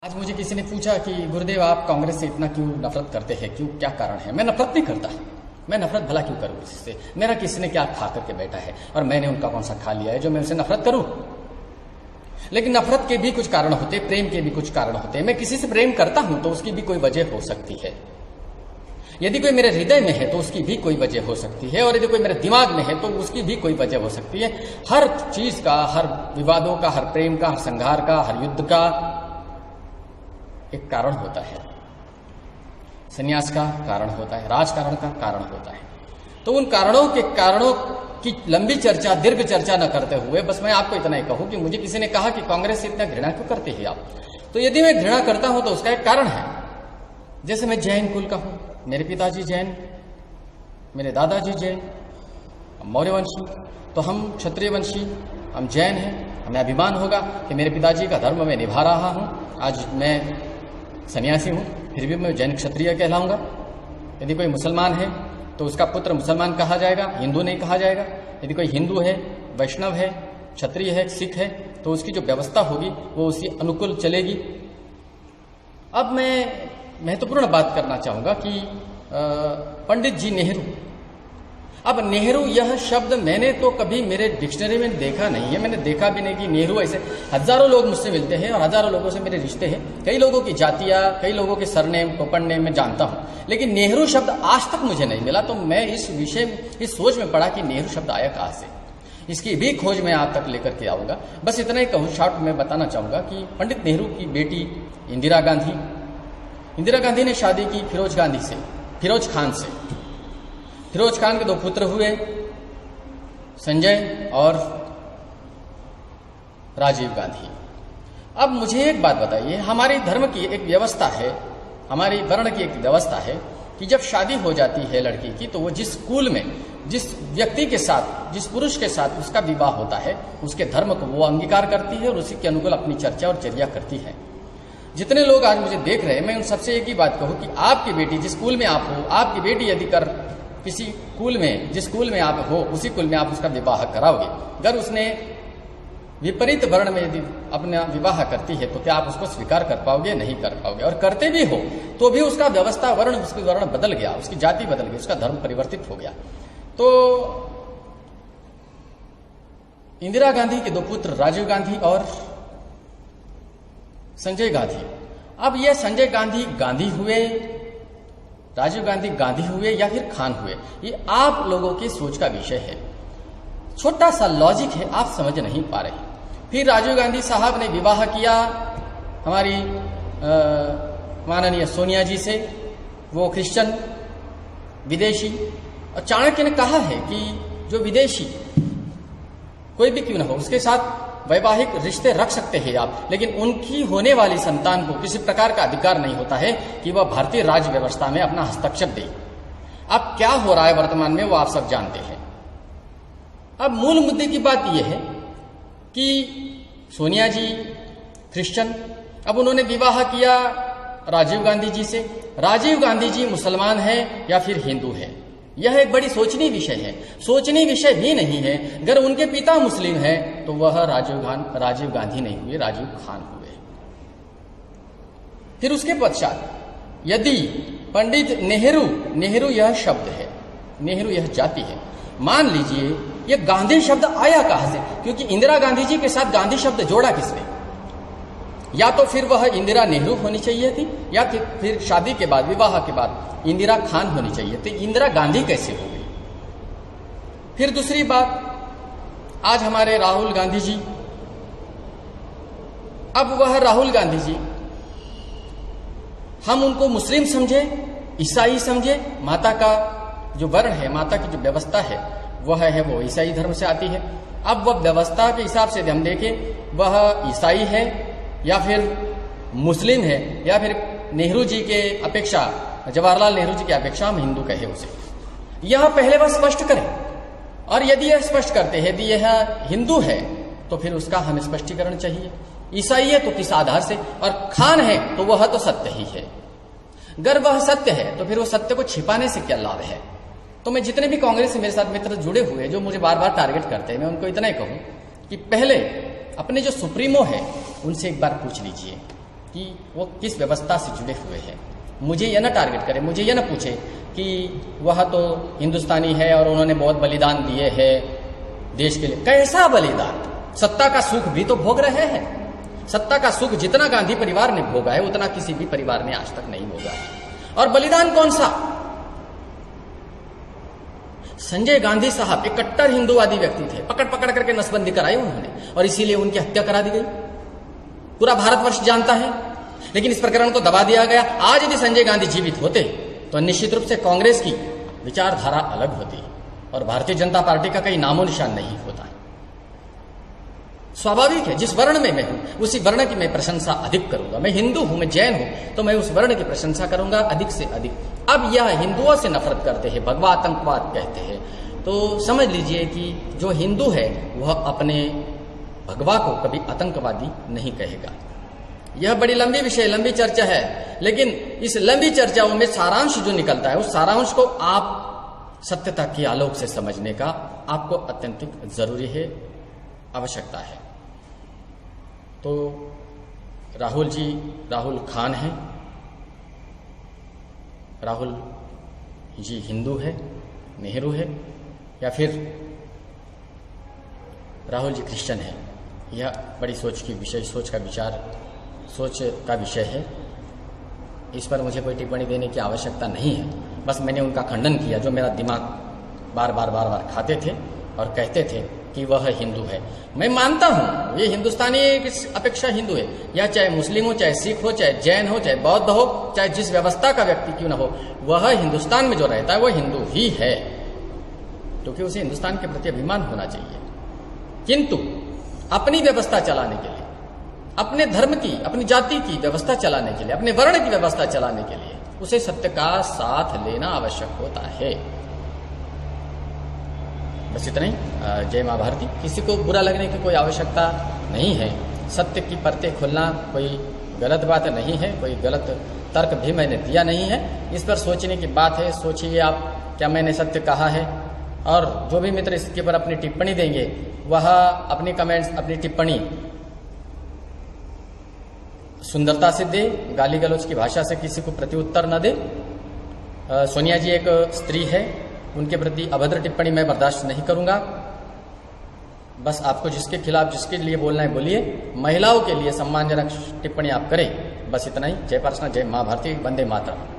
आज मुझे किसी ने पूछा कि गुरुदेव आप कांग्रेस से इतना क्यों नफरत करते हैं, क्यों, क्या कारण है? मैं नफरत नहीं करता, मैं नफरत भला क्यों करूं किसी से? मेरा किसी ने क्या खा करके बैठा है और मैंने उनका कौन सा खा लिया है जो मैं उनसे नफरत करूं? लेकिन नफरत के भी कुछ कारण होते, प्रेम के भी कुछ कारण होते। मैं किसी से प्रेम करता हूं तो उसकी भी कोई वजह हो सकती है। यदि कोई मेरे हृदय में है तो उसकी भी कोई वजह हो सकती है, और यदि कोई मेरे दिमाग में है तो उसकी भी कोई वजह हो सकती है। हर चीज का, हर विवादों का, हर प्रेम का, हर संघार का, हर युद्ध का एक कारण होता है। संन्यास का कारण होता है, राजकारण का कारण होता है। तो उन कारणों की लंबी चर्चा, दीर्घ चर्चा न करते हुए बस मैं आपको इतना ही कहूं कि मुझे किसी ने कहा कि कांग्रेस से इतना घृणा क्यों करते हैं आप? तो यदि मैं घृणा करता हूं तो उसका एक कारण है। जैसे मैं जैन कुल का हूं, मेरे पिताजी जैन, मेरे दादाजी जैन, मौर्य वंशी, तो हम क्षत्रिय वंशी, हम जैन हैं। हमें अभिमान होगा कि मेरे पिताजी का धर्म मैं निभा रहा हूं। आज मैं सन्यासी हूं, फिर भी मैं जैन क्षत्रिय कहलाऊंगा। यदि कोई मुसलमान है तो उसका पुत्र मुसलमान कहा जाएगा, हिंदू नहीं कहा जाएगा। यदि कोई हिंदू है, वैष्णव है, क्षत्रिय है, सिख है, तो उसकी जो व्यवस्था होगी वो उसी अनुकूल चलेगी। अब मैं महत्वपूर्ण बात करना चाहूंगा कि पंडित जी नेहरू, अब नेहरू यह शब्द मैंने तो कभी मेरे डिक्शनरी में देखा नहीं है। मैंने देखा भी नहीं कि नेहरू ऐसे, हजारों लोग मुझसे मिलते हैं और हजारों लोगों से मेरे रिश्ते हैं। कई लोगों की जातियां, कई लोगों के सरनेम, टोपन नेम मैं जानता हूं, लेकिन नेहरू शब्द आज तक मुझे नहीं मिला। तो मैं इस सोच में पड़ा कि नेहरू शब्द आया कहां से। इसकी भी खोज मैं आप तक लेकर के आऊंगा। बस इतना ही कहूं, शॉर्ट में बताना चाहूंगा कि पंडित नेहरू की बेटी इंदिरा गांधी ने शादी की फिरोज खान से। फिरोज खान के दो पुत्र हुए, संजय और राजीव गांधी। अब मुझे एक बात बताइए, हमारी धर्म की एक व्यवस्था है, हमारी वर्ण की एक व्यवस्था है कि जब शादी हो जाती है लड़की की तो वो जिस स्कूल में, जिस व्यक्ति के साथ, जिस पुरुष के साथ उसका विवाह होता है, उसके धर्म को वो अंगीकार करती है और उसी के अनुकूल अपनी चर्चा और चर्या करती है। जितने लोग आज मुझे देख रहे हैं, मैं उन सबसे एक ही बात कहूं कि आपकी बेटी जिस स्कूल में आप हो, आपकी बेटी यदि किसी स्कूल में, जिस स्कूल में आप हो उसी स्कूल में आप उसका विवाह कराओगे। अगर उसने विपरीत वर्ण में यदि अपना विवाह करती है तो क्या आप उसको स्वीकार कर पाओगे? नहीं कर पाओगे। और करते भी हो तो भी उसका व्यवस्था वर्ण, उसकी वर्ण बदल गया, उसकी जाति बदल गई, उसका धर्म परिवर्तित हो गया। तो इंदिरा गांधी के दो पुत्र राजीव गांधी और संजय गांधी। अब यह संजय गांधी हुए, राजीव गांधी हुए या फिर खान हुए, ये आप लोगों की सोच का विषय है। छोटा सा लॉजिक है, आप समझ नहीं पा रहे। फिर राजीव गांधी साहब ने विवाह किया हमारी माननीय सोनिया जी से, वो क्रिश्चियन विदेशी। और चाणक्य ने कहा है कि जो विदेशी कोई भी क्यों ना हो उसके साथ वैवाहिक रिश्ते रख सकते हैं आप, लेकिन उनकी होने वाली संतान को किसी प्रकार का अधिकार नहीं होता है कि वह भारतीय राज्य व्यवस्था में अपना हस्तक्षेप दे। अब क्या हो रहा है वर्तमान में वो आप सब जानते हैं। अब मूल मुद्दे की बात यह है कि सोनिया जी क्रिश्चियन, अब उन्होंने विवाह किया राजीव गांधी जी से। राजीव गांधी जी मुसलमान है या फिर हिंदू है, यह एक बड़ी सोचनीय विषय है। सोचनीय विषय भी नहीं है। अगर उनके पिता मुस्लिम है तो वह राजीव गांधी नहीं हुए, राजीव खान हुए। फिर उसके पश्चात यदि पंडित नेहरू यह शब्द है, नेहरू यह जाति है, मान लीजिए यह गांधी शब्द आया कहां से? क्योंकि इंदिरा गांधी जी के साथ गांधी शब्द जोड़ा किसने? या तो फिर वह इंदिरा नेहरू होनी चाहिए थी, या फिर शादी के बाद, विवाह के बाद इंदिरा खान होनी चाहिए थी। इंदिरा गांधी कैसे हो गई? फिर दूसरी बात, आज हमारे राहुल गांधी जी, अब वह राहुल गांधी जी, हम उनको मुस्लिम समझे, ईसाई समझे, माता का जो वर्ण है, माता की जो व्यवस्था है वह है वो ईसाई धर्म से आती है। अब वह व्यवस्था के हिसाब से हम देखें, वह ईसाई है या फिर मुस्लिम है, या फिर नेहरू जी के अपेक्षा, जवाहरलाल नेहरू जी की अपेक्षा हम हिंदू कहे उसे। यह पहले वह स्पष्ट करें, और यदि यह स्पष्ट करते हैं यदि यह हिंदू है तो फिर उसका हमें स्पष्टीकरण चाहिए। ईसाई है तो किस आधार से, और खान है तो वह तो सत्य ही है। अगर वह सत्य है तो फिर वो सत्य को छिपाने से क्या लाभ है? तो मैं जितने भी कांग्रेस से मेरे साथ मित्र जुड़े हुए जो मुझे बार बार टारगेट करते हैं, मैं उनको इतना ही कहूं कि पहले अपने जो सुप्रीमो है उनसे एक बार पूछ लीजिए कि वो किस व्यवस्था से जुड़े हुए हैं। मुझे यह न टारगेट करे, मुझे यह न पूछे कि वह तो हिंदुस्तानी है और उन्होंने बहुत बलिदान दिए हैं देश के लिए। कैसा बलिदान? सत्ता का सुख भी तो भोग रहे हैं। सत्ता का सुख जितना गांधी परिवार ने भोगा है उतना किसी भी परिवार ने आज तक नहीं भोगा है। और बलिदान कौन सा? संजय गांधी साहब एक कट्टर हिंदूवादी व्यक्ति थे, पकड़ पकड़ करके नसबंदी कराई उन्होंने और इसीलिए उनकी हत्या करा दी गई। पूरा भारतवर्ष जानता है, लेकिन इस प्रकरण को दबा दिया गया। आज यदि संजय गांधी जीवित होते तो निश्चित रूप से कांग्रेस की विचारधारा अलग होती और भारतीय जनता पार्टी का कहीं नामो निशान नहीं होता। स्वाभाविक है, जिस वर्ण में मैं हूं उसी वर्ण की मैं प्रशंसा अधिक करूंगा। मैं हिंदू हूं, मैं जैन हूं, तो मैं उस वर्ण की प्रशंसा करूंगा अधिक से अधिक। अब यह हिंदुओं से नफरत करते हैं, भगवा आतंकवाद कहते हैं, तो समझ लीजिए कि जो हिंदू है वह अपने भगवा को कभी आतंकवादी नहीं कहेगा। यह बड़ी लंबी विषय, लंबी चर्चा है, लेकिन इस लंबी चर्चाओं में सारांश जो निकलता है उस सारांश को आप सत्यता के आलोक से समझने का आपको अत्यंत जरूरी है, आवश्यकता है। तो राहुल जी राहुल खान हैं, राहुल जी हिंदू है, नेहरू है, या फिर राहुल जी क्रिश्चियन है? यह बड़ी सोच का विषय है। इस पर मुझे कोई टिप्पणी देने की आवश्यकता नहीं है। बस मैंने उनका खंडन किया जो मेरा दिमाग बार बार खाते थे और कहते थे कि वह हिंदू है। मैं मानता हूं ये हिंदुस्तानी की अपेक्षा हिंदू है, या चाहे मुस्लिम हो, चाहे सिख हो, चाहे जैन हो, चाहे बौद्ध हो, चाहे जिस व्यवस्था का व्यक्ति क्यों न हो, वह हिंदुस्तान में जो रहता है वह हिंदू ही है, क्योंकि उसे हिंदुस्तान के प्रति अभिमान होना चाहिए। किंतु अपनी व्यवस्था चलाने के लिए, अपने धर्म की, अपनी जाति की व्यवस्था चलाने के लिए, अपने वर्ण की व्यवस्था चलाने के लिए उसे सत्य का साथ लेना आवश्यक होता है। बस इतना ही। जय मां भारती। किसी को बुरा लगने की कोई आवश्यकता नहीं है। सत्य की परतें खोलना कोई गलत बात नहीं है, कोई गलत तर्क भी मैंने दिया नहीं है। इस पर सोचने की बात है। सोचिए आप, क्या मैंने सत्य कहा है? और जो भी मित्र इसके पर अपनी टिप्पणी देंगे वह अपनी कमेंट्स, अपनी टिप्पणी सुंदरता से दे, गाली गलौज की भाषा से किसी को प्रत्युत्तर न दे। सोनिया जी एक स्त्री है, उनके प्रति अभद्र टिप्पणी मैं बर्दाश्त नहीं करूंगा। बस आपको जिसके खिलाफ, जिसके लिए बोलना है बोलिए। महिलाओं के लिए सम्मानजनक टिप्पणी आप करें, बस इतना ही। जय पार्षणा, जय मां भारती, वंदे मातरम।